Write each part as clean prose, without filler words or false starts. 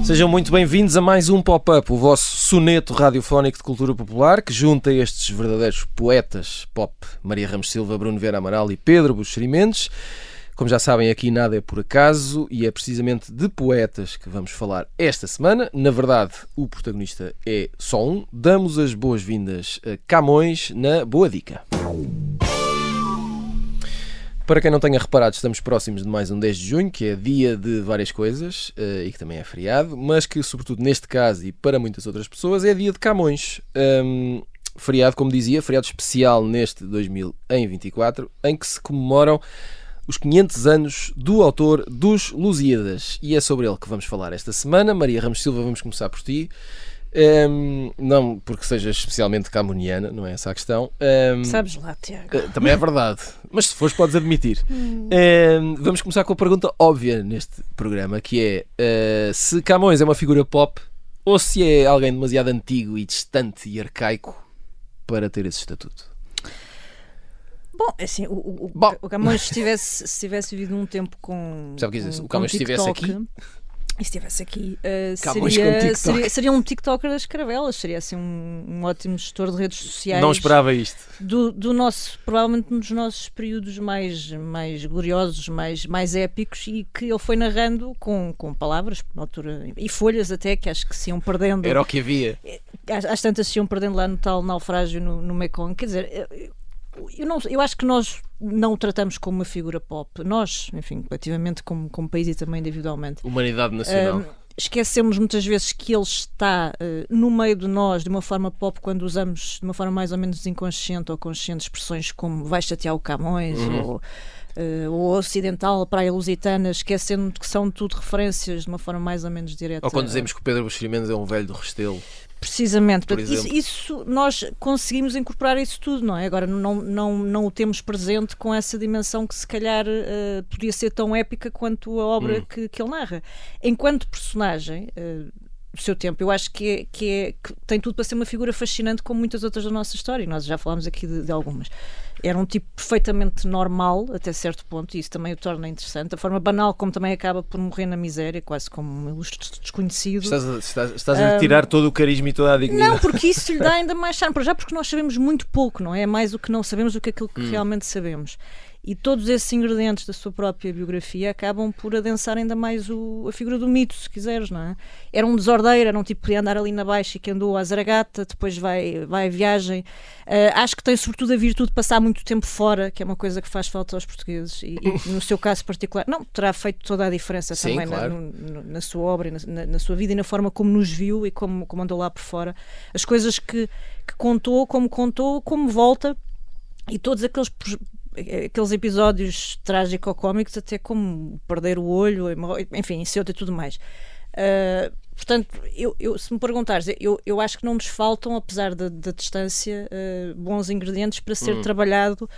Sejam muito bem-vindos a mais um Pop-Up, o vosso soneto radiofónico de cultura popular que junta estes verdadeiros poetas pop, Maria Ramos Silva, Bruno Vieira Amaral e Pedro Buxeri Mendes. Como já sabem, aqui nada é por acaso e é precisamente de poetas que vamos falar esta semana. Na verdade, o protagonista é só um. Damos as boas-vindas a Camões na Boa Dica. Para quem não tenha reparado, estamos próximos de mais um 10 de junho, que é dia de várias coisas e que também é feriado, mas que, sobretudo neste caso e para muitas outras pessoas, é dia de Camões. Feriado, como dizia, feriado especial neste 2024, em que se comemoram os 500 anos do autor dos Lusíadas. E é sobre ele que vamos falar esta semana. Maria Ramos Silva, vamos começar por ti. Não porque sejas especialmente camoniana, não é essa a questão. Sabes lá, Tiago. Também é verdade, mas se fores podes admitir. Vamos começar com a pergunta óbvia neste programa, que é se Camões é uma figura pop ou se é alguém demasiado antigo e distante e arcaico para ter esse estatuto. Bom, assim, o Camões se tivesse vivido num tempo com Sabe o que é isso? O com Camões estivesse TikTok, aqui. E se estivesse aqui, Camões com TikTok. seria um TikToker das caravelas, seria assim um ótimo gestor de redes sociais. Não esperava isto. Do nosso, provavelmente um dos nossos períodos mais gloriosos, mais épicos, e que ele foi narrando com palavras, na altura, e folhas até, que acho que se iam perdendo. Era o que havia. Às tantas se iam perdendo lá no tal naufrágio no Mekong. Quer dizer, eu acho que nós não o tratamos como uma figura pop. Nós, enfim, coletivamente, como país e também individualmente. Humanidade nacional. Esquecemos muitas vezes que ele está no meio de nós de uma forma pop quando usamos de uma forma mais ou menos inconsciente ou consciente expressões como vai chatear o Camões ou ocidental, praia lusitana, esquecendo que são tudo referências de uma forma mais ou menos direta. Ou quando dizemos que o Pedro Buxeri Mendes é um velho do Restelo. Precisamente, isso nós conseguimos incorporar isso tudo, não é? Agora não o temos presente com essa dimensão que se calhar podia ser tão épica quanto a obra que ele narra. Enquanto personagem do seu tempo, eu acho que tem tudo para ser uma figura fascinante como muitas outras da nossa história, e nós já falámos aqui de algumas. Era um tipo perfeitamente normal até certo ponto, e isso também o torna interessante. A forma banal como também acaba por morrer na miséria, quase como um ilustre desconhecido. Estás a tirar todo o carisma e toda a dignidade. Não, porque isso lhe dá ainda mais charme, já porque nós sabemos muito pouco, não é? É mais o que não sabemos do que aquilo que realmente sabemos. E todos esses ingredientes da sua própria biografia acabam por adensar ainda mais a figura do mito, se quiseres, não é? Era um desordeiro, era um tipo que podia andar ali na baixa e que andou à Zaragata, depois vai à viagem. Acho que tem sobretudo a virtude de passar muito tempo fora, que é uma coisa que faz falta aos portugueses, e no seu caso particular, não, terá feito toda a diferença. Sim, também claro. na sua obra, na sua vida e na forma como nos viu e como andou lá por fora. As coisas que contou, como volta, e todos aqueles episódios trágico-cómicos, até como perder o olho, enfim, isso e tudo mais. Portanto, se me perguntares, eu acho que não nos faltam, apesar da distância, bons ingredientes para ser trabalhado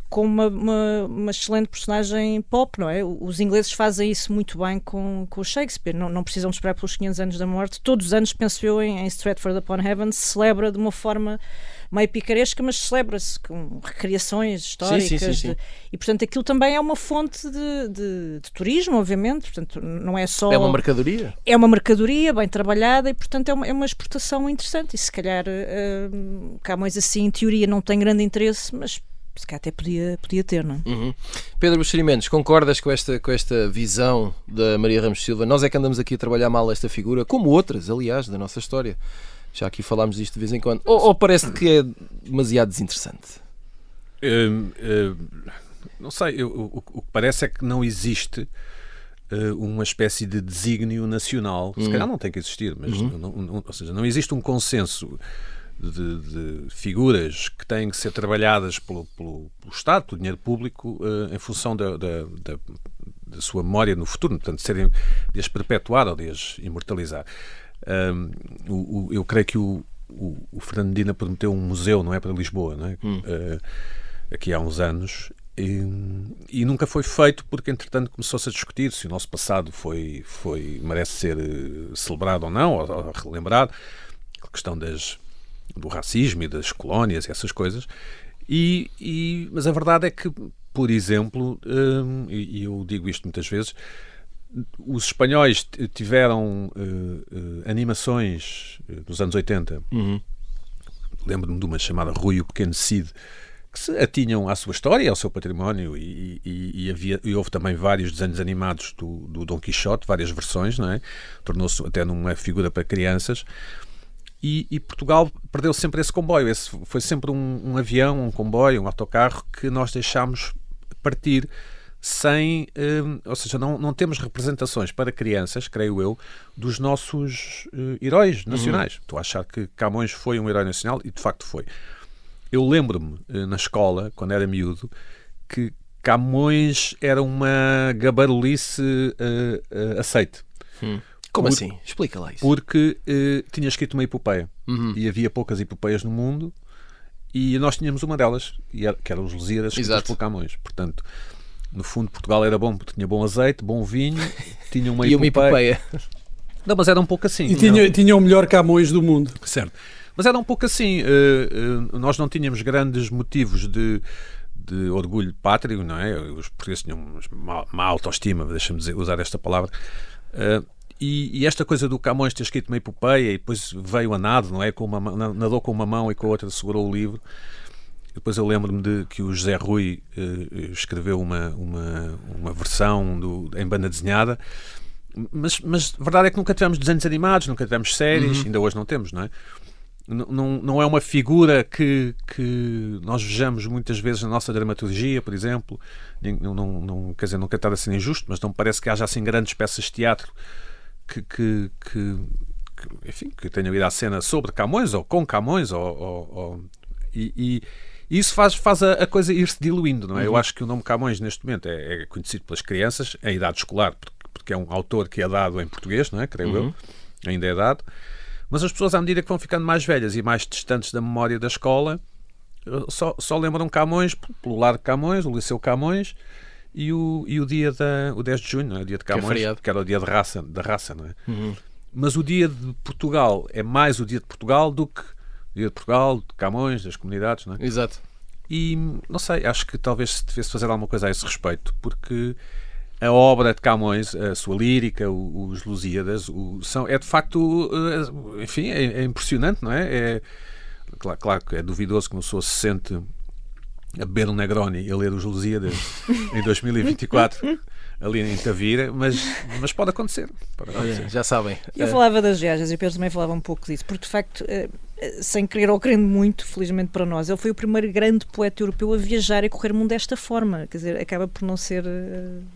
como uma excelente personagem pop, não é? Os ingleses fazem isso muito bem com o Shakespeare, não precisam esperar pelos 500 anos da morte. Todos os anos, penso eu, em Stratford-upon-Avon se celebra de uma forma meio picaresca, mas celebra-se com recriações históricas. Sim. E, portanto, aquilo também é uma fonte de turismo, obviamente. Portanto, não é só... É uma mercadoria. É uma mercadoria bem trabalhada e, portanto, é uma exportação interessante. E, se calhar, Camões, assim, em teoria, não tem grande interesse, mas se calhar até podia ter, não é? Pedro Buxeri Mendes, concordas com esta visão da Maria Ramos Silva? Nós é que andamos aqui a trabalhar mal esta figura, como outras, aliás, da nossa história. Já aqui falámos disto de vez em quando. Ou parece que é demasiado desinteressante? Não sei. O que parece é que não existe uma espécie de desígnio nacional. Se calhar não tem que existir, mas ou seja, não existe um consenso de figuras que têm que ser trabalhadas pelo Estado, pelo dinheiro público, em função da sua memória no futuro, portanto, de as perpetuar ou de as imortalizar. Eu creio que o Fernando Medina prometeu um museu, não é, para Lisboa, não é? Aqui há uns anos, E nunca foi feito porque, entretanto, começou-se a discutir se o nosso passado merece ser celebrado ou não, ou relembrado, a questão do racismo e das colónias e essas coisas. Mas a verdade é que, por exemplo, e eu digo isto muitas vezes, os espanhóis tiveram animações nos anos 80. Lembro-me de uma chamada Rui o Pequeno Cid, que se atinham à sua história, ao seu património, e houve também vários desenhos animados do Dom Quixote, várias versões, não é? Tornou-se até numa figura para crianças. E Portugal perdeu sempre esse comboio. Esse foi sempre um avião, um comboio, um autocarro que nós deixámos partir sem... ou seja, não temos representações para crianças, creio eu, dos nossos heróis nacionais. Estou a achar que Camões foi um herói nacional e de facto foi. Eu lembro-me, na escola, quando era miúdo, que Camões era uma gabarulice aceite. Como assim? Explica lá isso. Porque tinha escrito uma epopeia. E havia poucas epopeias no mundo e nós tínhamos uma delas, que eram os Lusíadas, escritas por Camões. Portanto, no fundo, Portugal era bom porque tinha bom azeite, bom vinho, tinha uma e uma epopeia. Não, mas era um pouco assim. E tinha o melhor Camões do mundo. Certo. Mas era um pouco assim. Nós não tínhamos grandes motivos de orgulho pátrio, não é? Os portugueses tinham má autoestima, deixa-me usar esta palavra. E esta coisa do Camões ter escrito uma epopeia e depois veio a nado, não é? Nadou com uma mão e com a outra segurou o livro. Depois eu lembro-me de que o José Rui escreveu uma versão em banda desenhada. Mas a verdade é que nunca tivemos desenhos animados, nunca tivemos séries, ainda hoje não temos, não é? Não é uma figura que nós vejamos muitas vezes na nossa dramaturgia, por exemplo. Não, quer dizer, não quero estar a ser injusto, mas não me parece que haja assim grandes peças de teatro enfim, que tenham ido à cena sobre Camões ou com Camões e isso faz a coisa ir-se diluindo, não é? Eu acho que o nome Camões neste momento é conhecido pelas crianças em idade escolar, porque é um autor que é dado em português, não é? Creio eu, ainda é dado. Mas as pessoas, à medida que vão ficando mais velhas e mais distantes da memória da escola, só lembram Camões pelo lado de Camões, o Liceu Camões e o dia o 10 de junho, não é? O dia de Camões, que era o dia da raça, não é? Mas o dia de Portugal é mais o dia de Portugal do que o dia de Portugal, de Camões, das comunidades, não é? Exato. E, não sei, acho que talvez se devesse fazer alguma coisa a esse respeito, porque a obra de Camões, a sua lírica, os Lusíadas, é de facto, enfim, é impressionante, não é? Claro que é duvidoso que uma pessoa se sente a beber um Negroni e a ler os Lusíadas em 2024 ali em Tavira, mas pode acontecer. Olha, já sabem. Eu falava das viagens e o Pedro também falava um pouco disso, porque de facto, sem querer ou querendo muito, felizmente para nós, ele foi o primeiro grande poeta europeu a viajar e correr o mundo desta forma. Quer dizer, acaba por não ser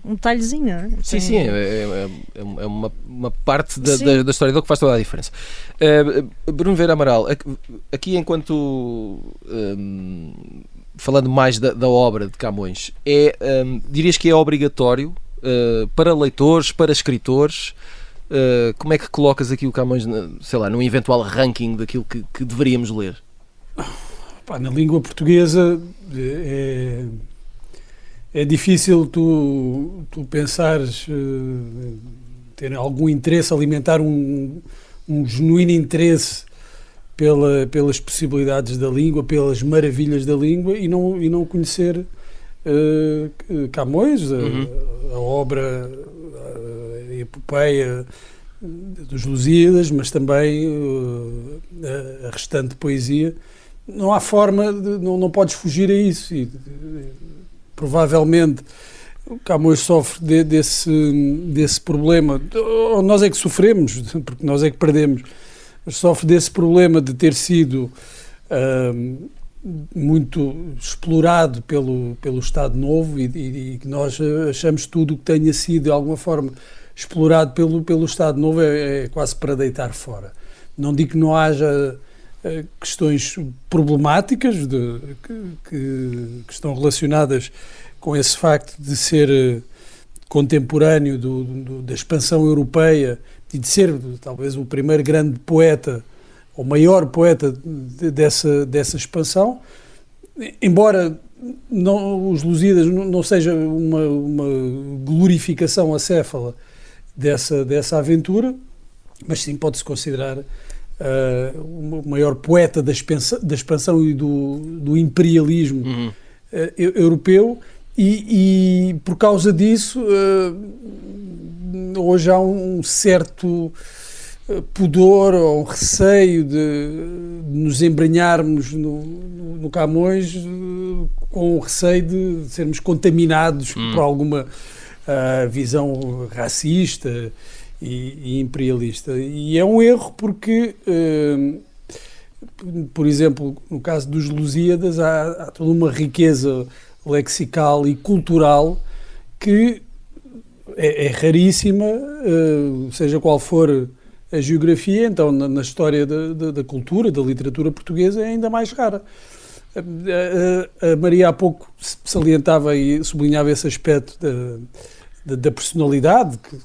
um detalhezinho, não é? Sim, é uma parte da história dele que faz toda a diferença. Bruno Vieira Amaral, aqui enquanto falando mais da obra de Camões, dirias que é obrigatório para leitores, para escritores? Como é que colocas aqui o Camões, sei lá, num eventual ranking daquilo que deveríamos ler? Na língua portuguesa é difícil tu pensares ter algum interesse, alimentar um genuíno interesse pelas possibilidades da língua, pelas maravilhas da língua e não conhecer Camões, a obra, a epopeia dos Lusíadas, mas também a restante poesia. Não há forma, não podes fugir a isso. E, provavelmente Camões sofre desse problema, ou nós é que sofremos, porque nós é que perdemos, mas sofre desse problema de ter sido muito explorado pelo Estado Novo e que nós achamos tudo o que tenha sido de alguma forma explorado pelo Estado Novo é quase para deitar fora. Não digo que não haja questões problemáticas que estão relacionadas com esse facto de ser contemporâneo da expansão europeia e de ser talvez o primeiro grande poeta, o maior poeta dessa expansão, embora os Lusíadas não seja uma glorificação acéfala dessa aventura, mas sim pode-se considerar o maior poeta da expansão e do imperialismo europeu, e por causa disso hoje há um certo pudor ou um receio de nos embrenharmos no Camões, com o receio de sermos contaminados por alguma visão racista e imperialista. E é um erro porque, por exemplo, no caso dos Lusíadas, há toda uma riqueza lexical e cultural que é raríssima, seja qual for a geografia. Então na história da cultura, da literatura portuguesa, é ainda mais rara. A Maria há pouco salientava e sublinhava esse aspecto da personalidade, que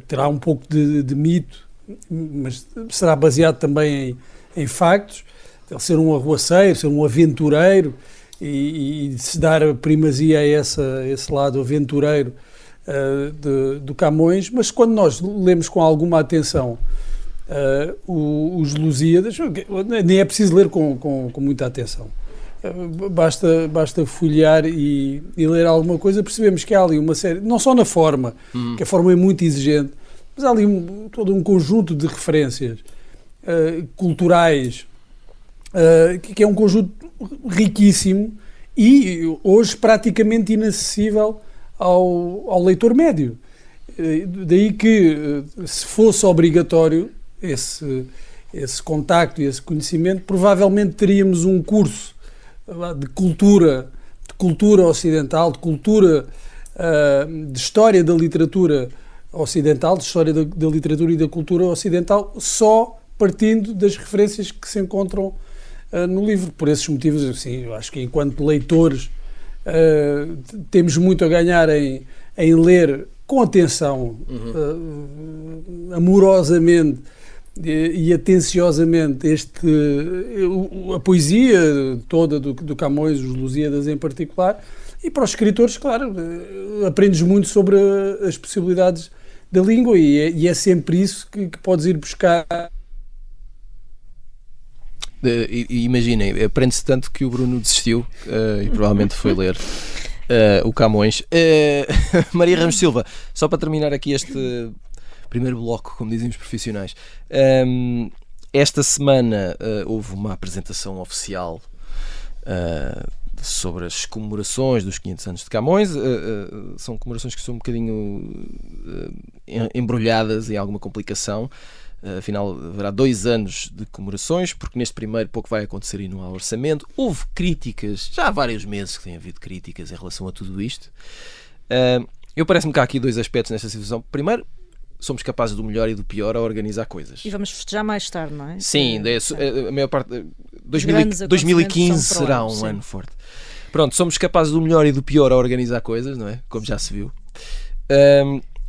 terá um pouco de mito, mas será baseado também em factos. Ele ser um arruaceiro, ser um aventureiro, e se dar a primazia a esse lado aventureiro do Camões. Mas quando nós lemos com alguma atenção os Lusíadas, nem é preciso ler com muita atenção, basta folhear e ler alguma coisa, percebemos que há ali uma série, não só na forma, que a forma é muito exigente, mas há ali todo um conjunto de referências culturais, que é um conjunto riquíssimo e hoje praticamente inacessível ao leitor médio. Daí que, se fosse obrigatório esse contacto e esse conhecimento, provavelmente teríamos um curso de cultura ocidental, de cultura, de história da literatura ocidental, de história da literatura e da cultura ocidental, só partindo das referências que se encontram no livro. Por esses motivos, assim, eu acho que enquanto leitores temos muito a ganhar em ler com atenção, amorosamente e atenciosamente a poesia toda do Camões, os Lusíadas em particular, e para os escritores, claro, aprendes muito sobre as possibilidades da língua, e é sempre isso que podes ir buscar. Imaginem, aprende-se tanto que o Bruno desistiu e provavelmente foi ler o Camões. Maria Ramos Silva, só para terminar aqui este primeiro bloco, como dizem os profissionais, esta semana houve uma apresentação oficial sobre as comemorações dos 500 anos de Camões. São comemorações que são um bocadinho embrulhadas em alguma complicação. Afinal, haverá 2 anos de comemorações, porque neste primeiro pouco vai acontecer e não há orçamento. Houve críticas, já há vários meses que tem havido críticas em relação a tudo isto. Eu parece-me que há aqui 2 aspectos nesta situação. Primeiro, somos capazes do melhor e do pior a organizar coisas. E vamos festejar mais tarde, não é? Sim, a maior parte... 2015 será um ano forte. Pronto, somos capazes do melhor e do pior a organizar coisas, não é? Como já se viu.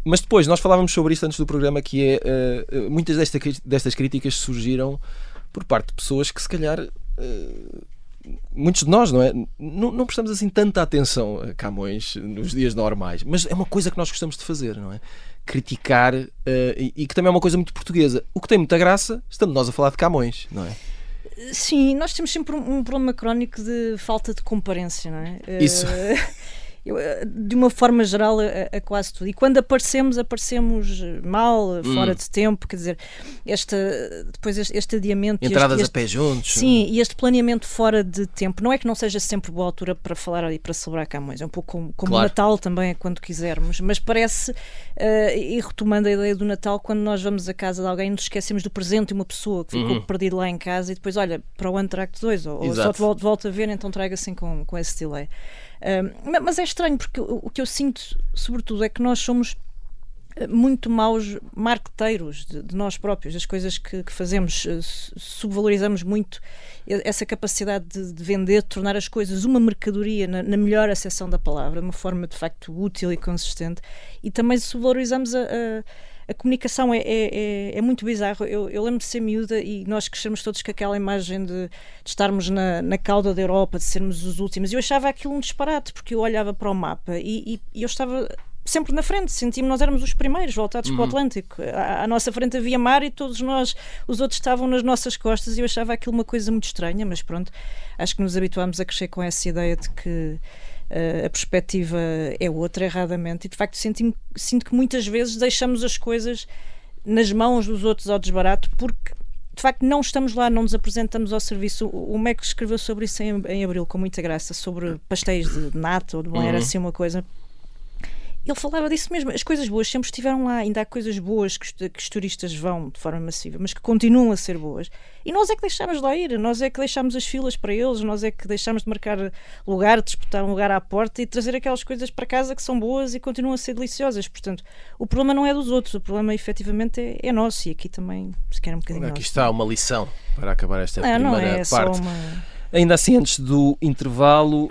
Mas depois, nós falávamos sobre isto antes do programa, que é muitas destas críticas surgiram por parte de pessoas que, se calhar, muitos de nós, não é? Não prestamos assim tanta atenção a Camões nos dias normais, mas é uma coisa que nós gostamos de fazer, não é? Criticar, e que também é uma coisa muito portuguesa. O que tem muita graça, estando nós a falar de Camões, não é? Sim, nós temos sempre um problema crónico de falta de comparência, não é? Isso. De uma forma geral, a quase tudo. E quando aparecemos mal, fora de tempo, quer dizer, depois este adiamento... Entradas a pé juntos. Sim, e este planeamento fora de tempo. Não é que não seja sempre boa altura para falar e para celebrar Camões. É um pouco como claro. O Natal também, quando quisermos. Mas parece, e retomando a ideia do Natal, quando nós vamos à casa de alguém, nos esquecemos do presente de uma pessoa que ficou perdido lá em casa e depois, olha, para o ano trago-te 2, ou só te volto a ver, então trago assim com esse delay. Mas é estranho, porque o que eu sinto, sobretudo, é que nós somos muito maus marqueteiros de nós próprios, das coisas que fazemos. Subvalorizamos muito essa capacidade de vender, de tornar as coisas uma mercadoria na melhor acessão da palavra, de uma forma de facto útil e consistente, e também subvalorizamos a comunicação é muito bizarro. Eu lembro de ser miúda e nós crescemos todos com aquela imagem de estarmos na cauda da Europa, de sermos os últimos. Eu achava aquilo um disparate, porque eu olhava para o mapa e eu estava sempre na frente, sentíamos nós éramos os primeiros voltados para o Atlântico. À nossa frente havia mar e todos nós, os outros estavam nas nossas costas, e eu achava aquilo uma coisa muito estranha, mas pronto, acho que nos habituámos a crescer com essa ideia de que a perspectiva é outra, erradamente, e de facto sinto que muitas vezes deixamos as coisas nas mãos dos outros ao desbarato, porque de facto não estamos lá, não nos apresentamos ao serviço. O Mac escreveu sobre isso em abril, com muita graça, sobre pastéis de nata ou de bom, era assim uma coisa. Ele falava disso mesmo, as coisas boas sempre estiveram lá, ainda há coisas boas que os turistas vão de forma massiva, mas que continuam a ser boas, e nós é que deixámos de lá ir, nós é que deixámos as filas para eles, nós é que deixámos de marcar lugar, de disputar um lugar à porta e trazer aquelas coisas para casa que são boas e continuam a ser deliciosas. Portanto, o problema não é dos outros, o problema efetivamente é nosso, e aqui também se quer um bocadinho Aqui nosso. está uma lição para acabar esta primeira não é parte. só uma... Ainda assim, antes do intervalo,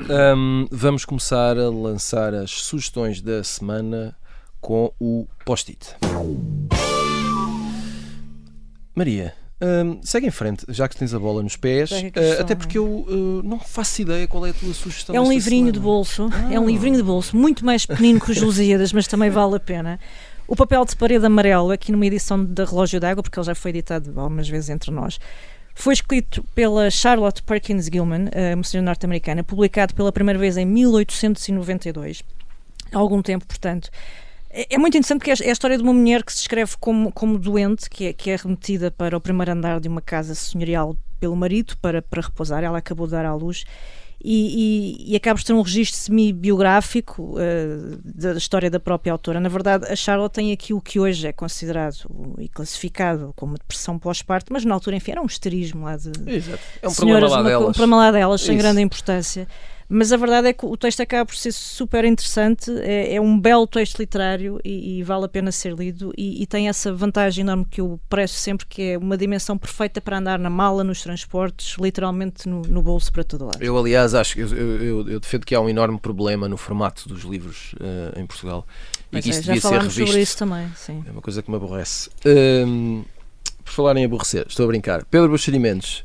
vamos começar a lançar as sugestões da semana com o post-it. Maria, segue em frente, já que tens a bola nos pés, até porque eu não faço ideia qual é a tua sugestão. É um livrinho de bolso, é um livrinho de bolso, muito mais pequenino que os Lusíadas, mas também vale a pena. O papel de parede amarelo, aqui numa edição da Relógio d'Água, porque ele já foi editado algumas vezes entre nós. Foi escrito pela Charlotte Perkins Gilman, uma senhora norte-americana, publicado pela primeira vez em 1892, há algum tempo, portanto. É muito interessante porque é a história de uma mulher que se descreve como doente, que é remetida para o primeiro andar de uma casa senhorial pelo marido para repousar. Ela acabou de dar à luz. E acaba por ter um registro semi-biográfico da história da própria autora. Na verdade, a Charlotte tem aquilo que hoje é considerado e classificado como depressão pós-parto, mas na altura, enfim, era um histerismo lá de Exato. É um senhoras, problema lá delas. Um problema lá delas, sem Isso. grande importância. Mas a verdade é que o texto acaba por ser super interessante, é um belo texto literário e vale a pena ser lido, e tem essa vantagem enorme que eu prezo sempre, que é uma dimensão perfeita para andar na mala, nos transportes, literalmente no bolso para todo lado. Eu, aliás, acho que eu defendo que há um enorme problema no formato dos livros em Portugal, e que isso já devia ser falámos revisto. sobre isso também, sim. É uma coisa que me aborrece. Por falar em aborrecer, estou a brincar. Pedro Buxeri Mendes,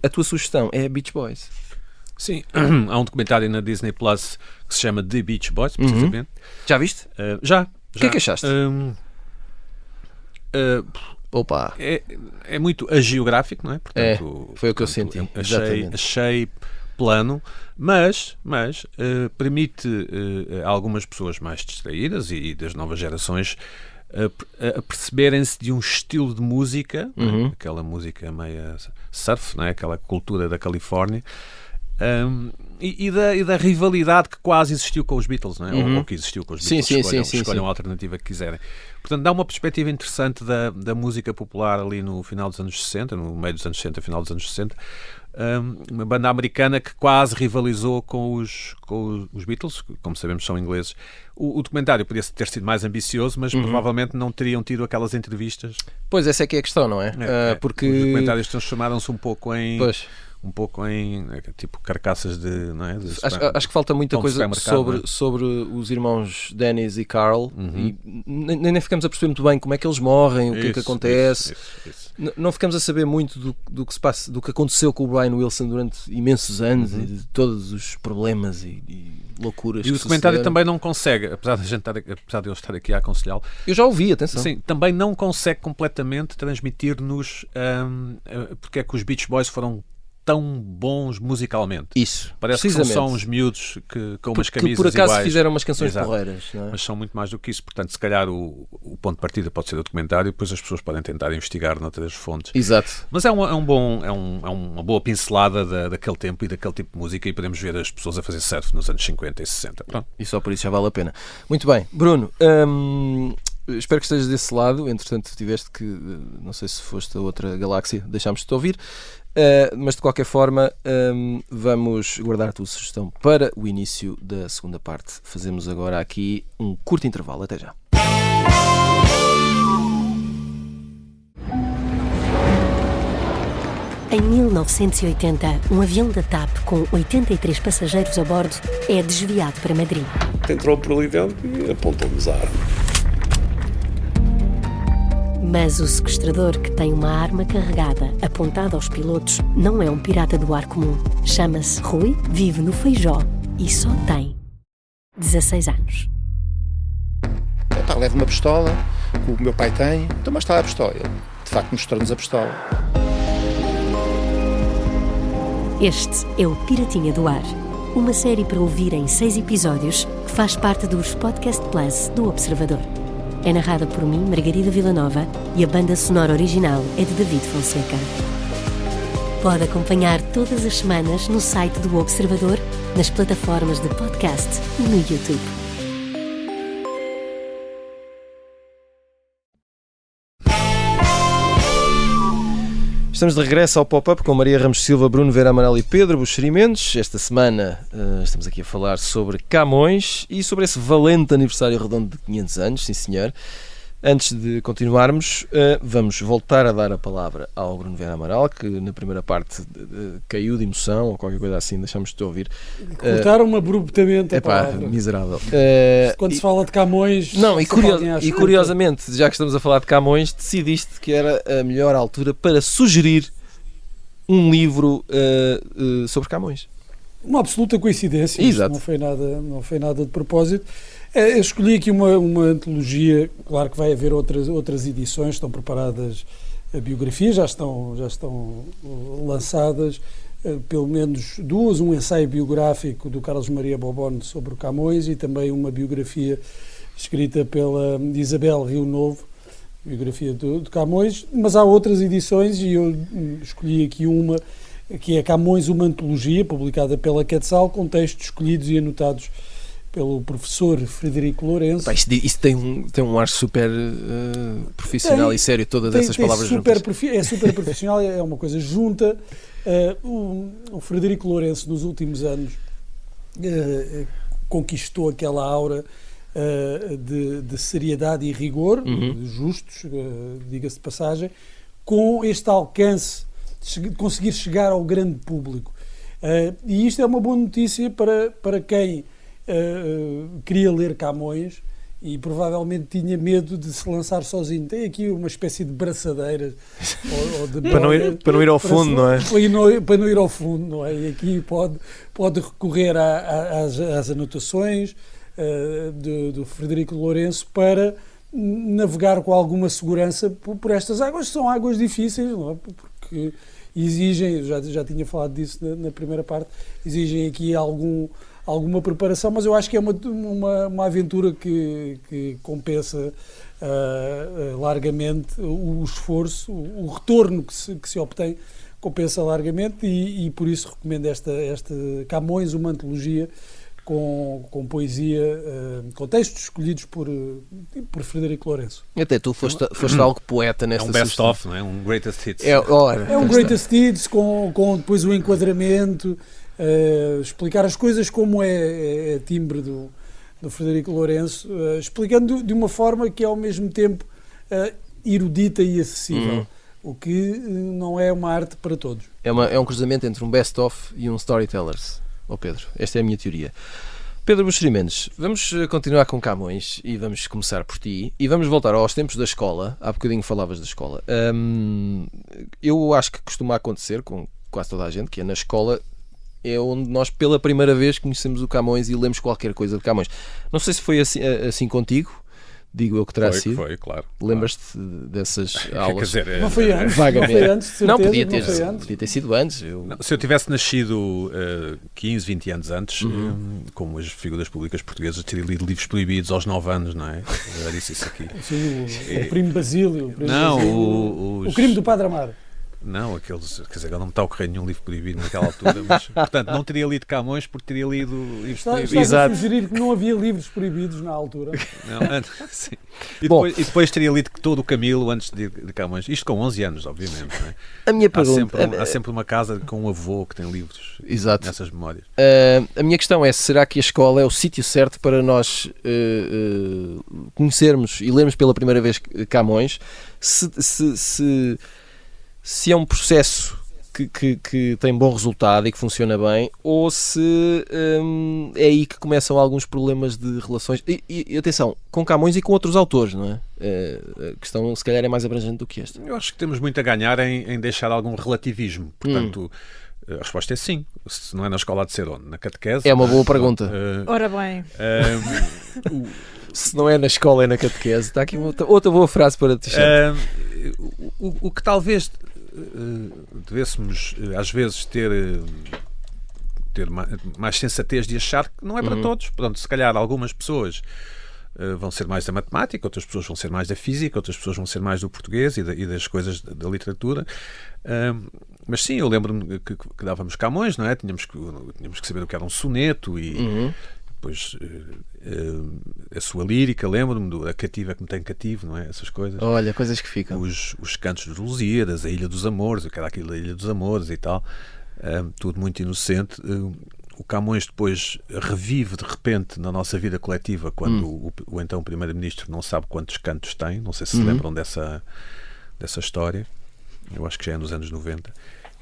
a tua sugestão é Beach Boys. Sim, há um documentário na Disney Plus que se chama The Beach Boys, precisamente. Já viste? Já. O que é que achaste? Opa! É muito agiográfico, não é? Portanto, foi o que eu senti. Achei plano, mas permite a algumas pessoas mais distraídas e das novas gerações a perceberem-se de um estilo de música, não é? Aquela música meia surf, não é? Aquela cultura da Califórnia. E da rivalidade que quase existiu com os Beatles, não é? Ou que existiu com os Beatles, escolham a alternativa que quiserem. Portanto, dá uma perspectiva interessante da música popular ali no final dos anos 60, no meio dos anos 60, final dos anos 60. Uma banda americana que quase rivalizou com os Beatles, que, como sabemos, são ingleses. O documentário podia ter sido mais ambicioso, mas provavelmente não teriam tido aquelas entrevistas. Pois, essa é que é a questão, não é? Porque os documentários transformaram-se um pouco em... Pois. Um pouco em tipo carcaças de, não é? Acho que falta muita coisa sobre os irmãos Dennis e Carl, e nem ficamos a perceber muito bem como é que eles morrem, o que é que acontece. Isso. Não ficamos a saber muito do que se passa, do que aconteceu com o Brian Wilson durante imensos anos, e de todos os problemas e loucuras. E o documentário também não consegue, apesar de eu estar aqui a aconselhá-lo, eu já ouvi, atenção. Sim, também não consegue completamente transmitir-nos porque é que os Beach Boys foram tão bons musicalmente. Isso, parece que são só uns miúdos com umas camisas por acaso iguais. Fizeram umas canções Exato. porreiras, não é? Mas são muito mais do que isso. Portanto, se calhar o ponto de partida pode ser o documentário, e depois as pessoas podem tentar investigar noutras fontes. Exato. Mas é uma boa pincelada daquele tempo e daquele tipo de música, e podemos ver as pessoas a fazer surf nos anos 50 e 60. Pronto. E só por isso já vale a pena. Muito bem, Bruno, espero que estejas desse lado. Entretanto, tiveste que, não sei se foste a outra galáxia, deixámos-te ouvir. Mas de qualquer forma, vamos guardar a tua sugestão para o início da segunda parte. Fazemos agora aqui um curto intervalo. Até já. Em 1980, um avião da TAP com 83 passageiros a bordo é desviado para Madrid. Entrou por ali dentro e apontou-nos a arma. Mas o sequestrador, que tem uma arma carregada apontada aos pilotos, não é um pirata do ar comum. Chama-se Rui, vive no Feijó e só tem 16 anos. Leva uma pistola, que o meu pai tem, então mas está a pistola. Ele, de facto, mostrou-nos a pistola. Este é o Piratinha do Ar, uma série para ouvir em 6 episódios que faz parte dos Podcast Plus do Observador. É narrada por mim, Margarida Villanova, e a banda sonora original é de David Fonseca. Pode acompanhar todas as semanas no site do Observador, nas plataformas de podcast e no YouTube. Estamos de regresso ao Pop-Up com Maria Ramos Silva, Bruno Vera Amaral e Pedro Buxeri Mendes. Esta semana estamos aqui a falar sobre Camões e sobre esse valente aniversário redondo de 500 anos, sim senhor. Antes de continuarmos, vamos voltar a dar a palavra ao Bruno Vera Amaral, que na primeira parte caiu de emoção ou qualquer coisa assim, deixamos de te ouvir. Cortaram-me abruptamente a palavra. Miserável. Quando se fala de Camões... Não, e curiosamente, já que estamos a falar de Camões, decidiste que era a melhor altura para sugerir um livro sobre Camões. Uma absoluta coincidência. Exato. Não foi nada de propósito. Eu escolhi aqui uma antologia, claro que vai haver outras edições, estão preparadas biografias, já estão lançadas, pelo menos duas, um ensaio biográfico do Carlos Maria Bobone sobre o Camões e também uma biografia escrita pela Isabel Rio Novo, biografia do Camões, mas há outras edições e eu escolhi aqui uma que é Camões, uma antologia, publicada pela Quetzal, com textos escolhidos e anotados pelo professor Frederico Lourenço. Isto tem um ar super profissional e sério, todas essas palavras juntas. É super profissional, é uma coisa junta. O Frederico Lourenço, nos últimos anos, conquistou aquela aura de seriedade e rigor, justos, diga-se de passagem, com este alcance de conseguir chegar ao grande público. E isto é uma boa notícia para quem queria ler Camões e provavelmente tinha medo de se lançar sozinho. Tem aqui uma espécie de braçadeira ou de para não ir ao fundo, não é? Para não ir ao fundo, não é? E aqui pode recorrer às anotações do Frederico Lourenço para navegar com alguma segurança por estas águas. São águas difíceis, não é? Porque exigem, já tinha falado disso na primeira parte, exigem aqui alguma preparação, mas eu acho que é uma aventura que compensa largamente o esforço, o retorno que se obtém compensa largamente e por isso recomendo esta Camões, uma antologia com poesia, com textos escolhidos por Frederico Lourenço. Até tu foste algo poeta nesta É um best-of, não é? Um greatest hits. É um greatest hits com depois o enquadramento, explicar as coisas como é timbre do Frederico Lourenço, explicando de uma forma que é ao mesmo tempo erudita e acessível, o que não é uma arte para todos. É um cruzamento entre um best-of e um storytellers. Pedro, esta é a minha teoria. Pedro Buxeri Mendes, vamos continuar com Camões e vamos começar por ti e vamos voltar aos tempos da escola. Há bocadinho falavas da escola. Eu acho que costuma acontecer com quase toda a gente, que é na escola é onde nós pela primeira vez conhecemos o Camões e lemos qualquer coisa de Camões. Não sei se foi assim contigo, digo eu que terá sido. Foi, claro. Lembras-te dessas aulas? Quer dizer, não foi antes, vagamente. Não foi antes, de certeza, não, podia ter sido antes. Se eu tivesse nascido 15, 20 anos antes, como as figuras públicas portuguesas, teria lido livros proibidos aos 9 anos, não é? Eu já disse isso aqui. Sim, o Primo Basílio. O Crime do Padre Amaro. Não, aqueles, quer dizer, não me está a ocorrer nenhum livro proibido naquela altura, mas, portanto, não teria lido Camões porque teria lido livros proibidos. Estás a sugerir que não havia livros proibidos na altura? Não, sim. E depois teria lido todo o Camilo antes de Camões. Isto com 11 anos, obviamente. Não é? A minha pergunta... Há sempre uma casa com um avô que tem livros. Exato. Nessas memórias. A minha questão é, será que a escola é o sítio certo para nós conhecermos e lermos pela primeira vez Camões? Se é um processo que tem bom resultado e que funciona bem, ou se é aí que começam alguns problemas de relações. E atenção, com Camões e com outros autores, não é? A questão, se calhar, é mais abrangente do que esta. Eu acho que temos muito a ganhar em deixar algum relativismo. Portanto, a resposta é sim. Se não é na escola, há de ser onde? Na catequese? É uma boa pergunta. Ora bem. Se não é na escola, é na catequese. Está aqui outra boa frase para te chamar. O que talvez devêssemos, às vezes, ter mais sensatez de achar que não é para todos. Portanto, se calhar algumas pessoas vão ser mais da matemática, outras pessoas vão ser mais da física, outras pessoas vão ser mais do português e das coisas da literatura. Mas sim, eu lembro-me que dávamos Camões, não é? Tínhamos que saber o que era um soneto e depois a sua lírica, lembro-me, a cativa que me tem cativo, não é? Essas coisas. Olha, coisas que ficam. Os cantos dos Lusíadas, a Ilha dos Amores, o que era aquilo da Ilha dos Amores e tal. Tudo muito inocente. O Camões depois revive de repente na nossa vida coletiva quando o então Primeiro-Ministro não sabe quantos cantos tem. Não sei se se lembram dessa história. Eu acho que já é nos anos 90.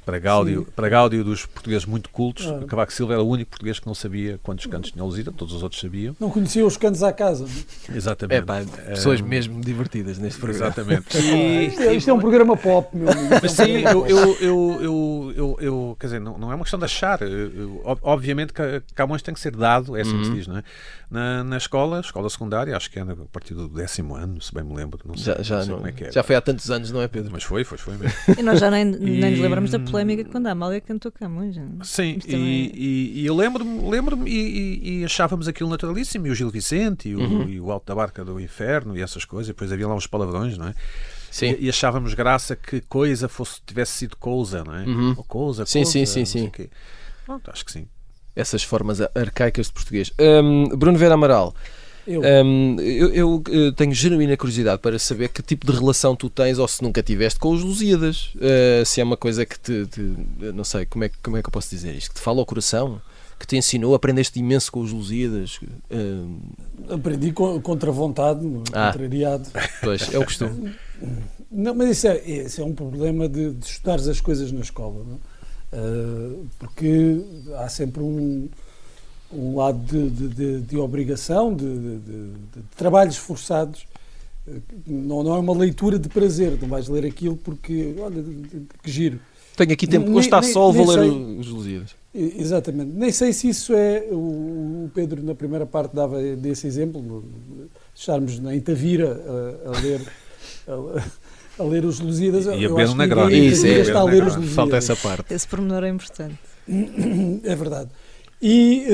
Para Gáudio dos portugueses muito cultos, Cavaco Silva era o único português que não sabia quantos cantos tinha Lusíada, todos os outros sabiam. Não conhecia os cantos à casa. Exatamente. Pessoas mesmo divertidas neste programa. Exatamente. Isto é um programa pop, meu amigo. Mas sim, eu quer dizer, não é uma questão de achar. Obviamente que Camões tem que ser dado, é assim que se diz, não é? Na escola secundária, acho que é a partir do 10º ano, se bem me lembro. Não sei como é que é. Já foi há tantos anos, não é, Pedro? Mas foi mesmo. E nós já nem nos lembramos da polémica quando a Amália cantou Camões. Sim, e eu lembro-me e achávamos aquilo naturalíssimo, e o Gil Vicente e o Alto da Barca do Inferno e essas coisas, e depois havia lá uns palavrões, não é? Sim. E achávamos graça que coisa tivesse sido cousa, não é? Ou cousa, sim. Pronto, acho que sim. Essas formas arcaicas de português. Bruno Vera Amaral, eu tenho genuína curiosidade para saber que tipo de relação tu tens, ou se nunca tiveste, com os Lusíadas. Se é uma coisa que te não sei, como é que eu posso dizer isto? Que te fala ao coração? Que te ensinou? Aprendeste imenso com os Lusíadas? Aprendi contra vontade, contrariado. Pois, é o costume. Não, mas isso é um problema de estudares as coisas na escola, não é? Porque há sempre um lado de obrigação, de trabalhos forçados. Não é uma leitura de prazer, não vais ler aquilo porque, olha, que giro. Tenho aqui tempo, hoje está sol, vou ler os Lusíadas. Exatamente. Nem sei se isso é, o Pedro na primeira parte dava desse exemplo, estarmos em Tavira a ler os Lusíadas. E a beber na grade. Isso, está a ler os Lusíadas. Falta essa parte. Esse pormenor é importante. É verdade. E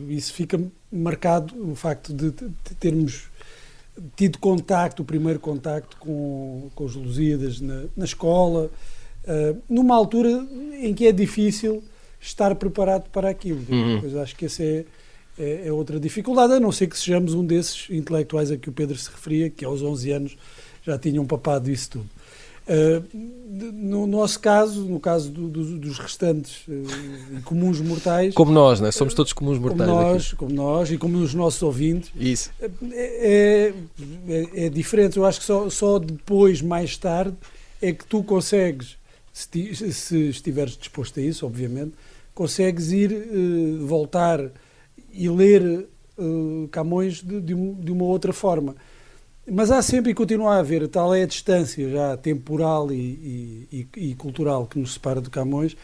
isso fica marcado, o facto de termos tido o primeiro contacto com os Lusíadas na escola, numa altura em que é difícil estar preparado para aquilo. Pois acho que essa é outra dificuldade, a não ser que sejamos um desses intelectuais a que o Pedro se referia, que aos 11 anos já tinham papado isso tudo. No nosso caso, no caso dos restantes comuns mortais, como nós, né? Somos todos comuns mortais, como nós e como os nossos ouvintes, isso é diferente. Eu acho que só depois, mais tarde, é que tu consegues, se estiveres disposto a isso, obviamente, consegues ir voltar e ler Camões de uma outra forma. Mas há sempre e continua a haver, tal é a distância já temporal e cultural que nos separa do Camões,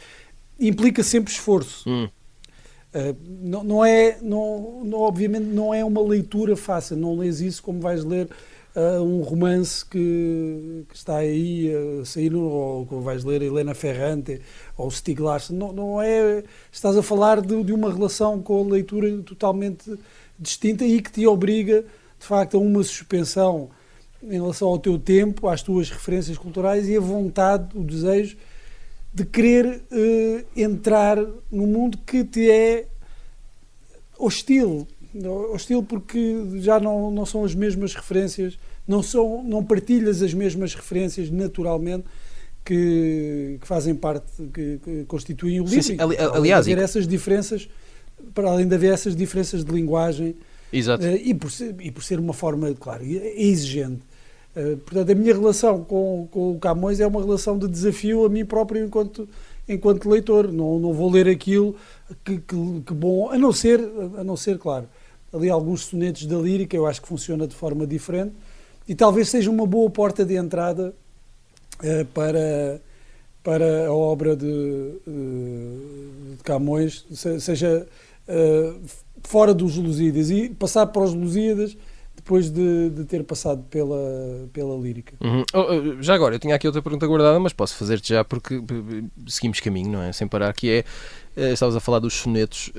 implica sempre esforço. Obviamente não é uma leitura fácil, não lês isso como vais ler um romance que está aí a sair, ou como vais ler Helena Ferrante ou Stieg Larsson. Não é, estás a falar de uma relação com a leitura totalmente distinta e que te obriga de facto a uma suspensão em relação ao teu tempo, às tuas referências culturais e a vontade, o desejo de querer entrar num mundo que te é hostil porque já não são as mesmas referências, não partilhas as mesmas referências naturalmente que fazem parte, que constituem o livro. Sim. Aliás, essas diferenças, para além de haver essas diferenças de linguagem. Exato. E por ser uma forma, claro, exigente, Portanto, a minha relação com o Camões é uma relação de desafio a mim próprio enquanto leitor. Não vou ler aquilo que bom, a não ser, claro, ali alguns sonetos da lírica, eu acho que funciona de forma diferente, e talvez seja uma boa porta de entrada para a obra de Camões, seja fora dos Lusíadas, e passar para os Lusíadas depois de ter passado pela lírica. Já agora, eu tinha aqui outra pergunta guardada, mas posso fazer-te já porque seguimos caminho, não é? Sem parar, que estavas a falar dos sonetos.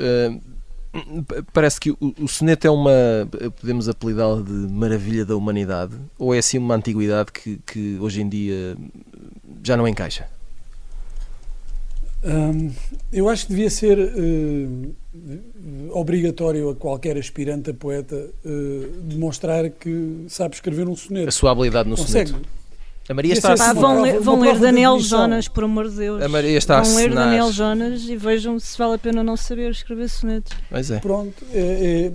Parece que o soneto é podemos apelidá-lo de maravilha da humanidade, ou é assim uma antiguidade que hoje em dia já não encaixa? Eu acho que devia ser obrigatório a qualquer aspirante a poeta demonstrar que sabe escrever um soneto. A sua habilidade no soneto. A Maria está a vão ler Daniel Jonas, por amor de Deus. A Maria está vão a ler Daniel Jonas e vejam se vale a pena não saber escrever sonetos. Pois é. Pronto,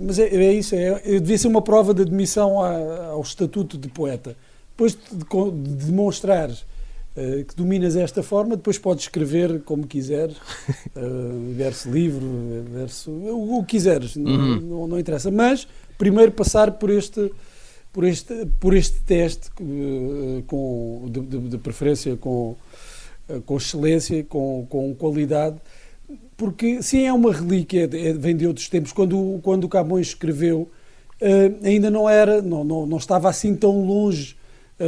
mas é isso. Devia ser uma prova de admissão ao estatuto de poeta. Depois de demonstrares que dominas esta forma, depois podes escrever como quiseres, verso livre, verso o que quiseres, não interessa. Mas primeiro passar por este teste de preferência com excelência, com qualidade, porque sim, é uma relíquia, vem de outros tempos. Quando o Camões escreveu, ainda não estava assim tão longe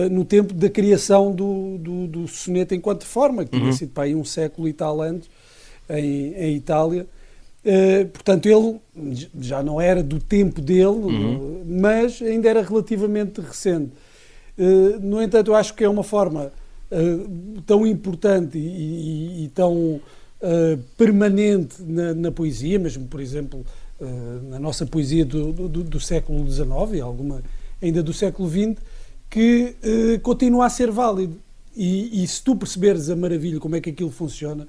no tempo da criação do soneto enquanto forma, que tinha sido para aí um século e tal antes, em Itália. Portanto, ele já não era do tempo dele, mas ainda era relativamente recente. No entanto, eu acho que é uma forma tão importante e tão permanente na poesia, mesmo, por exemplo, na nossa poesia do século XIX e alguma ainda do século XX, que continua a ser válido. E se tu perceberes a maravilha, como é que aquilo funciona,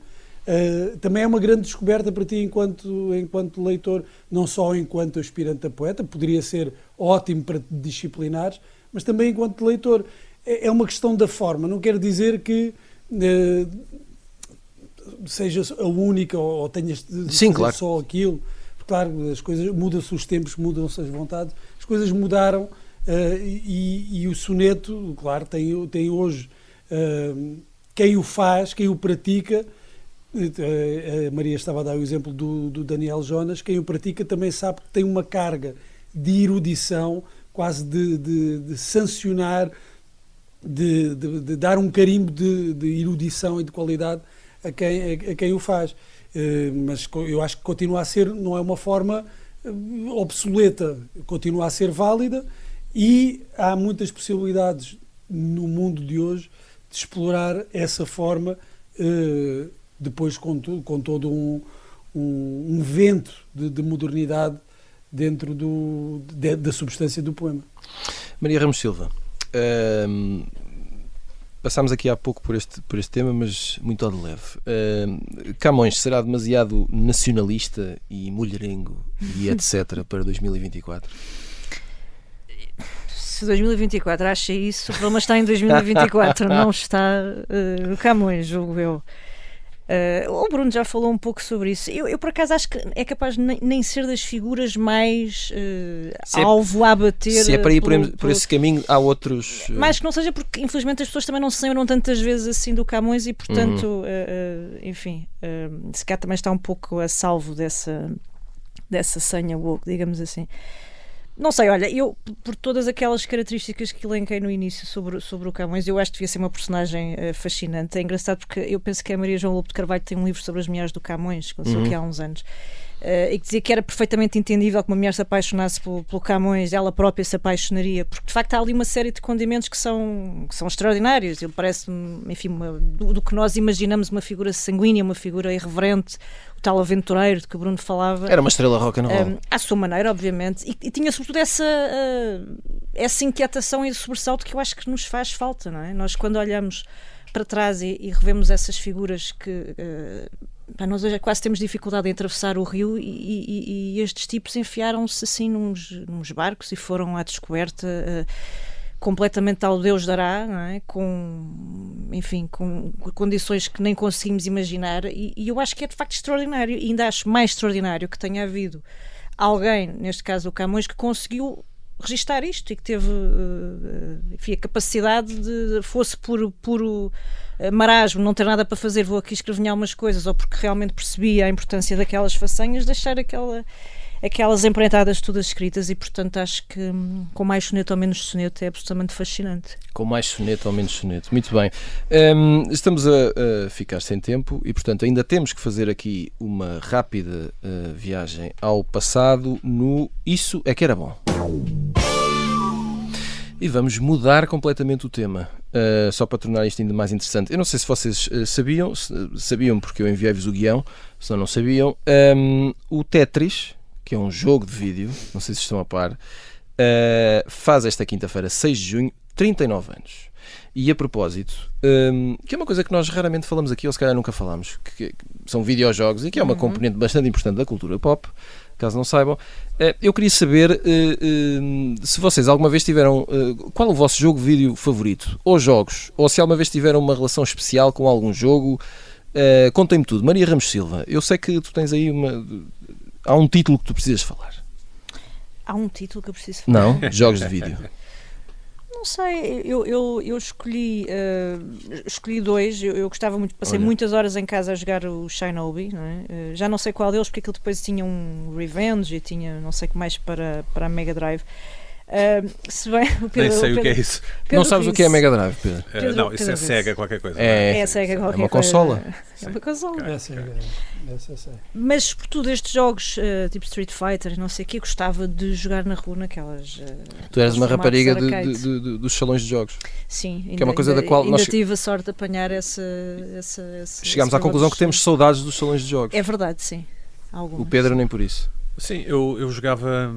também é uma grande descoberta para ti enquanto leitor, não só enquanto aspirante a poeta, poderia ser ótimo para te disciplinares, mas também enquanto leitor. É uma questão da forma, não quer dizer que seja a única ou tenhas de fazer claro. Só aquilo. Claro, as coisas mudam-se, os tempos mudam-se as vontades, as coisas mudaram. E o soneto, claro, tem hoje quem o faz, quem o pratica. A Maria estava a dar o exemplo do Daniel Jonas. Quem o pratica também sabe que tem uma carga de erudição, quase de sancionar, de dar um carimbo de erudição e de qualidade a quem o faz. Mas eu acho que continua a ser, não é uma forma obsoleta, continua a ser válida. E há muitas possibilidades no mundo de hoje de explorar essa forma, depois com todo um vento de modernidade dentro da substância do poema. Maria Ramos Silva, passámos aqui há pouco por este tema, mas muito ao de leve. Camões será demasiado nacionalista e mulherengo e etc. para 2024? Se 2024 acha isso, o problema está em 2024, não está no Camões, julgo eu. O Bruno já falou um pouco sobre isso. Eu por acaso acho que é capaz de nem ser das figuras mais alvo a abater. Se é para ir por esse caminho, há outros. Mais que não seja porque, infelizmente, as pessoas também não se lembram tantas vezes assim do Camões e, portanto, enfim, se calhar também está um pouco a salvo dessa senha woke, digamos assim. Não sei, olha, eu, por todas aquelas características que elenquei no início sobre o Camões, eu acho que devia ser uma personagem fascinante. É engraçado porque eu penso que a Maria João Lobo de Carvalho tem um livro sobre as mulheres do Camões, que lançou aqui há uns anos, e que dizia que era perfeitamente entendível que uma mulher se apaixonasse pelo Camões, ela própria se apaixonaria, porque de facto há ali uma série de condimentos que são extraordinários. Ele parece-me, enfim, do que nós imaginamos, uma figura sanguínea, uma figura irreverente, o tal aventureiro de que o Bruno falava. Era uma estrela rock and roll. À sua maneira, obviamente, e tinha sobretudo essa inquietação e esse sobressalto que eu acho que nos faz falta, não é? Nós, quando olhamos para trás e revemos essas figuras que nós hoje quase temos dificuldade em atravessar o rio, e estes tipos enfiaram-se assim nos barcos e foram à descoberta completamente ao Deus dará, não é? Com condições que nem conseguimos imaginar, e eu acho que é de facto extraordinário, e ainda acho mais extraordinário que tenha havido alguém, neste caso o Camões, que conseguiu registar isto e que teve a capacidade de, fosse por puro marasmo, não ter nada para fazer, vou aqui escrevinhar umas coisas, ou porque realmente percebia a importância daquelas façanhas, deixar aquelas empreitadas todas escritas, e portanto acho que com mais soneto ou menos soneto é absolutamente fascinante. Com mais soneto ou menos soneto, muito bem. Estamos a ficar sem tempo e portanto ainda temos que fazer aqui uma rápida viagem ao passado no Isso é que era bom. E vamos mudar completamente o tema, só para tornar isto ainda mais interessante. Eu não sei se vocês sabiam porque eu enviei-vos o guião, se não sabiam, o Tetris, que é um jogo de vídeo, não sei se estão a par, faz esta quinta-feira, 6 de junho, 39 anos. E a propósito, que é uma coisa que nós raramente falamos aqui, ou se calhar nunca falamos, que são videojogos e que é uma componente bastante importante da cultura pop, caso não saibam. Eu queria saber se vocês alguma vez tiveram, qual o vosso jogo de vídeo favorito, ou jogos, ou se alguma vez tiveram uma relação especial com algum jogo. Contem-me tudo. Maria Ramos Silva, eu sei que tu tens aí há um título que tu precisas falar. Há um título que eu preciso falar? Não? Jogos de vídeo. Não sei, eu escolhi dois. Eu gostava muito, passei muitas horas em casa a jogar o Shinobi, não é? Já não sei qual deles, porque aquilo depois tinha um Revenge e tinha não sei o que mais para a Mega Drive. Se bem, nem sei o que é isso. Não sabes o que é a Mega Drive, Pedro? Não, isso é Sega qualquer coisa. É Sega qualquer coisa. É uma consola? É uma consola. É Sega. Mas por tudo estes jogos tipo Street Fighter e não sei o que, gostava de jogar na rua naquelas. Tu eras uma rapariga dos salões de jogos. Sim, que é uma coisa da qual nós tive a sorte de apanhar essa chegámos à conclusão que temos saudades dos salões de jogos. É verdade, sim. Algumas. O Pedro nem por isso. Sim, eu jogava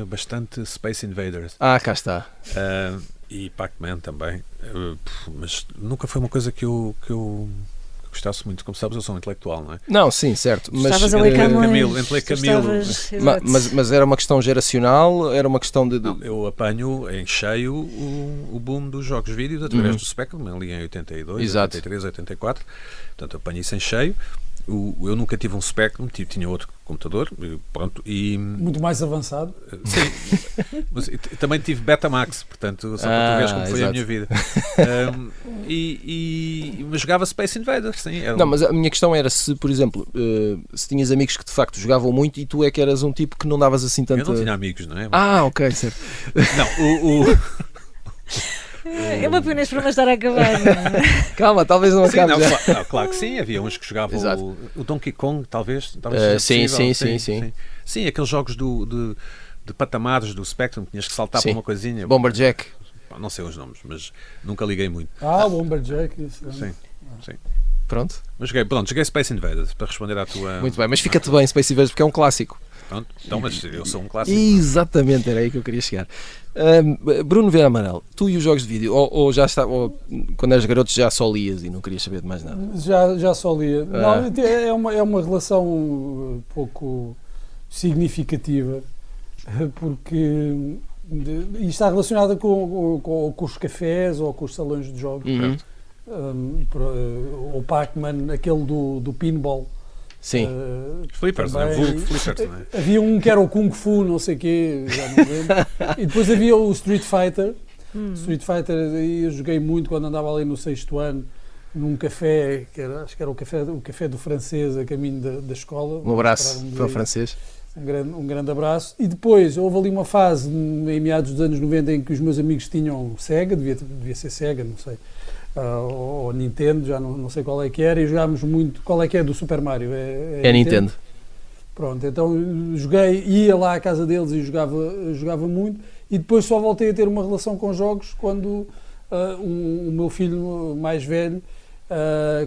bastante Space Invaders. Cá está. E Pac-Man também. Mas nunca foi uma coisa que eu gostasse muito. Como sabes, eu sou um intelectual, não é? Não, sim, certo. Mas estavas a ler Camilo. Mas era uma questão geracional? Era uma questão de... Não, eu apanho em cheio o boom dos jogos vídeo através do Spectrum, ali em 82, Exato. 83, 84. Portanto, eu apanho isso em cheio. Eu nunca tive um Spectrum, tinha outro computador, pronto, e... Muito mais avançado. Sim, mas também tive Betamax, portanto, só para tu veres como foi a minha vida. Mas jogava Space Invaders, sim. Não, mas a minha questão era se, por exemplo, se tinhas amigos que de facto jogavam muito e tu é que eras um tipo que não davas assim tanto... Eu não tinha amigos, não é? Ok, certo. Não, É uma pena para me estar a acabar. Não? Calma, talvez não acabe já. Não, claro que sim, havia uns que jogavam o Donkey Kong, talvez sim. Sim, aqueles jogos de patamares do Spectrum, tinhas que saltar para uma coisinha. Bomberjack. Não sei os nomes, mas nunca liguei muito. Bomberjack, isso. Sim. Pronto. Mas joguei Space Invaders, para responder à tua... Muito bem, mas fica-te bem Space Invaders porque é um clássico. Pronto, então, mas eu sou um clássico. Exatamente, era aí que eu queria chegar. Bruno Vieira Amaral, tu e os jogos de vídeo, ou quando eras garoto já só lias e não querias saber de mais nada? Já só lia. Não, é uma relação pouco significativa, porque isto está relacionada com os cafés ou com os salões de jogos. O Pac-Man, aquele do pinball. Sim. Flippers, não é? Flippers, não é? Havia um que era o Kung Fu, não sei o quê, já não lembro. E depois havia o Street Fighter. Street Fighter eu joguei muito quando andava ali no 6º ano, num café, acho que era o café do francês, a caminho da escola. Um abraço para o francês. Um grande abraço. E depois houve ali uma fase, em meados dos anos 90, em que os meus amigos tinham Sega, devia ser Sega, não sei. Ou Nintendo, já não sei qual é que era, e jogámos muito. Qual é que é do Super Mario? É Nintendo. Pronto, então ia lá à casa deles e jogava muito, e depois só voltei a ter uma relação com jogos quando o meu filho mais velho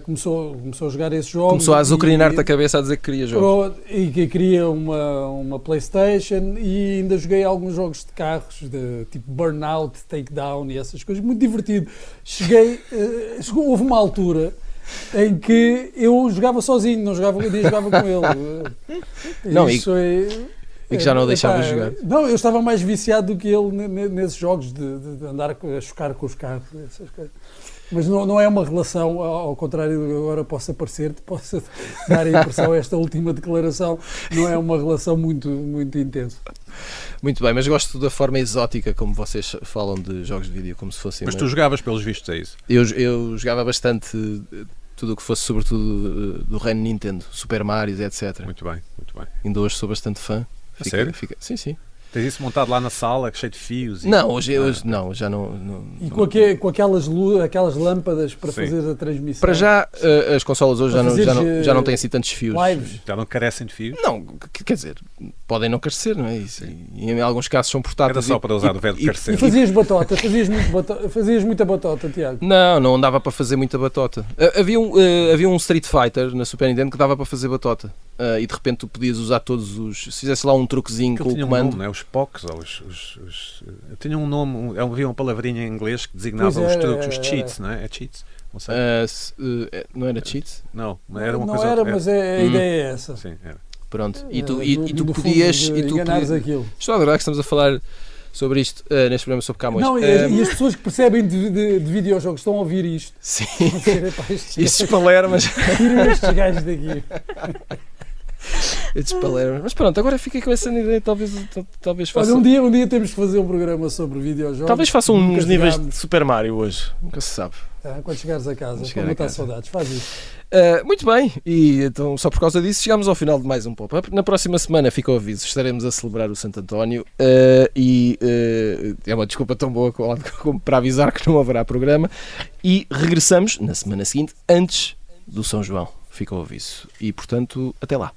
começou a jogar esses jogos. Começou a azucrinar-te a cabeça a dizer que queria jogos. E que queria uma PlayStation, e ainda joguei alguns jogos de carros, tipo Burnout, Takedown e essas coisas, muito divertido. Houve uma altura em que eu jogava sozinho, nem jogava com ele. E que já não o deixava jogar. Não, eu estava mais viciado do que ele nesses jogos de andar a chocar com os carros, essas coisas. Mas não é uma relação, ao contrário do que agora possa parecer, possa dar a impressão, esta última declaração, não é uma relação muito, muito intensa. Muito bem, mas gosto da forma exótica como vocês falam de jogos de vídeo, como se fossem... Mas tu jogavas pelos vistos, é isso? Eu jogava bastante tudo o que fosse, sobretudo, do reino Nintendo, Super Mario, etc. Muito bem, muito bem. Ainda hoje sou bastante fã. Sério? Sim, sim. Tens isso montado lá na sala, cheio de fios? Não, hoje não, já não... E com aquelas lâmpadas para fazer a transmissão? Para já, as consolas hoje já não têm assim tantos fios. Lives? Já não carecem de fios? Não, quer dizer, podem não carecer, não é isso? E em alguns casos são portáteis. Era só para usar o verbo carecer. E fazias batota? Fazias muita batota, Tiago? Não dava para fazer muita batota. Havia um Street Fighter na Super Nintendo que dava para fazer batota. E de repente tu podias usar todos os... Se fizesse lá um truquezinho com o comando... Nome, não é? Os POCs, ou tinha um nome, havia uma palavrinha em inglês que designava os truques, os cheats, não é? É cheats? Não sei. Não era cheats? Não, era uma não coisa... era, mas a ideia é essa. Sim, era. Pronto. E tu No podias... fundo, enganares aquilo. Estou a adorar que estamos a falar sobre isto neste programa sobre Camões. Não, e as pessoas que percebem de videojogos estão a ouvir isto. Sim. Estes palermas. Tirem estes gajos daqui. Mas pronto, agora fiquei com essa ideia. Talvez faça. Olha, um dia temos que fazer um programa sobre videojogos. Talvez faça uns níveis de Super Mario hoje. Nunca se sabe. Quando chegares a casa, para matar saudades, faz isso. Muito bem, e então só por causa disso chegamos ao final de mais um Pop-Up. Na próxima semana, fica o aviso, estaremos a celebrar o Santo António e é uma desculpa tão boa como para avisar que não haverá programa. E regressamos na semana seguinte, antes do São João. Fica o aviso. E portanto, até lá.